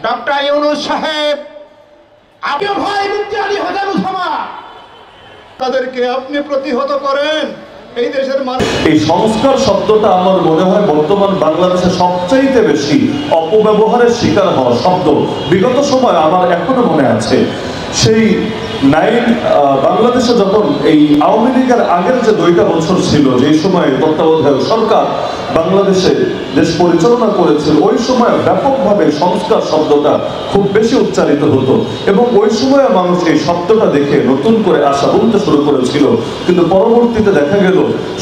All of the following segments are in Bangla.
ডক্টর ইউনূস সাহেব, আপনি ভাই মুফতি আলী হাসানুজ্জামান, তাদেরকে আপনি প্রতিহত করেন। এই দেশের মানুষ, এই সংস্কার শব্দটা আমার মনে হয় বর্তমান বাংলাদেশে সবচাইতে বেশি অপব্যবহারের শিকার হওয়া শব্দ। বিগত সময় আমার এখনো মনে আছে সেই বাংলাদেশে যখন এই আওয়ামী লীগের আগের যে 2টা বছর ছিল, যে সময় তত্ত্বাবধায়ক সরকার বাংলাদেশে দেশ পরিচালনা করেছিল, ওই সময় ব্যাপকভাবে সংস্কার শব্দটা খুব বেশি উচ্চারিত হতো এবং ওই সময় মানুষ এই শব্দটা দেখে নতুন করে আশা বলতে শুরু করেছিল। কিন্তু পরবর্তীতে দেখা গেল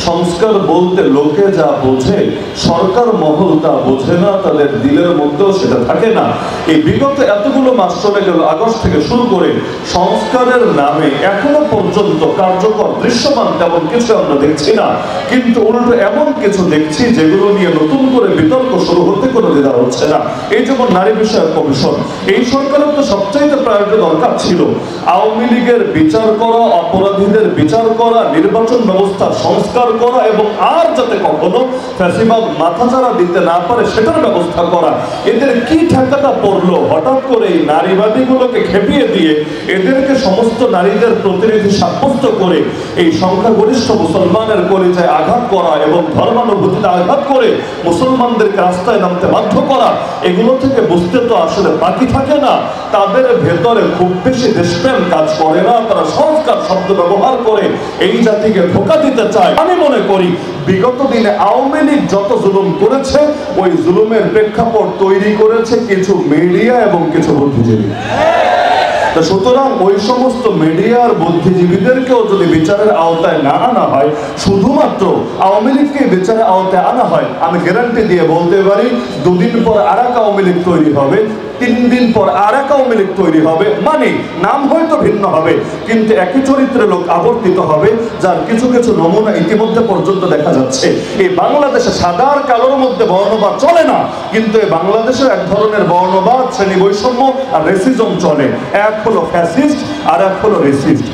সংস্কার বলতে লোকে যা বোঝে সরকার মহল তা বোঝে না, তাদের দিলের মধ্যেও সেটা থাকে না। এই বিগত এতগুলো মাস চলে গেল, আগস্ট থেকে শুরু করে সংস্কারের নামে এখনো পর্যন্ত কার্যকর দৃশ্যমান তেমন কিছু আমরা দেখছি না, কিন্তু উল্টো এমন কিছু দেখছি যেগুলো নিয়ে নতুন করে বিতর্ক শুরু হতে কোনো দ্বিধা হচ্ছে না। এই যেমন নারী বিষয়ক কমিশন, এই সরকারের তো সবচাইতে প্রায়োরিটি দরকার ছিল আওয়ামী লীগের বিচার করা, অপরাধীদের বিচার করা, নির্বাচন ব্যবস্থা সংস্কার করা এবং আর যাতে কখনো ফ্যাসিবাদ মাথাচাড়া দিতে না পারে সেটার ব্যবস্থা করা। এদের কি ঠেকাটা পড়লো হঠাৎ করে এই নারীবাদীগুলোকে খেপিয়ে দিয়ে এদেরকে সমস্ত নারীদের প্রতিনিধি সাব্যস্ত করে এই সংখ্যাগরিষ্ঠ মুসলমানের কলিজায় আঘাত করা এবং ধর্মানুভূতিতে আঘাত করে মুসলমানদেরকে রাস্তায় নামতে বাধ্য করা। এগুলো থেকে বুঝতে তো আসলে বাকি থাকে না তাদের ভেতরে খুব বেশি দেশপ্রেম কাজ করে না, তারা সংস্কার শব্দ ব্যবহার করে এই জাতিকে ধোঁকা দিতে চায়। আমি মনে করি বিগত দিনে আওয়ামী লীগ যত জুলুম করেছে ওই জুলুমের প্রেক্ষাপট তৈরি করেছে কিছু মিডিয়া এবং কিছু বুদ্ধিজীবী। সুতরাং ওই সমস্ত মিডিয়ার বুদ্ধিজীবীদেরকেও যদি বিচারের আওতায় না আনা হয়, শুধুমাত্র আওয়ামী লীগকে বিচারের আওতায় আনা হয়, আমি গ্যারান্টি দিয়ে বলতে পারি 2 দিন পর আর এক আওয়ামী লীগ তৈরি হবে, 3 দিন পর আর এক আওয়ামী লীগ তৈরি হবে। মানে নাম হয়তো ভিন্ন হবে কিন্তু একই চরিত্রের লোক আবর্তিত হবে, যার কিছু কিছু নমুনা ইতিমধ্যে পর্যন্ত দেখা যাচ্ছে। এই বাংলাদেশে সাদা আর কালোর মধ্যে বর্ণবাদ চলে না, কিন্তু এই বাংলাদেশের এক ধরনের বর্ণবাদ, শ্রেণী বৈষম্য আর রেসিজম চলে। এক হলো ফ্যাসিস্ট আর এক হলো রেসিস্ট।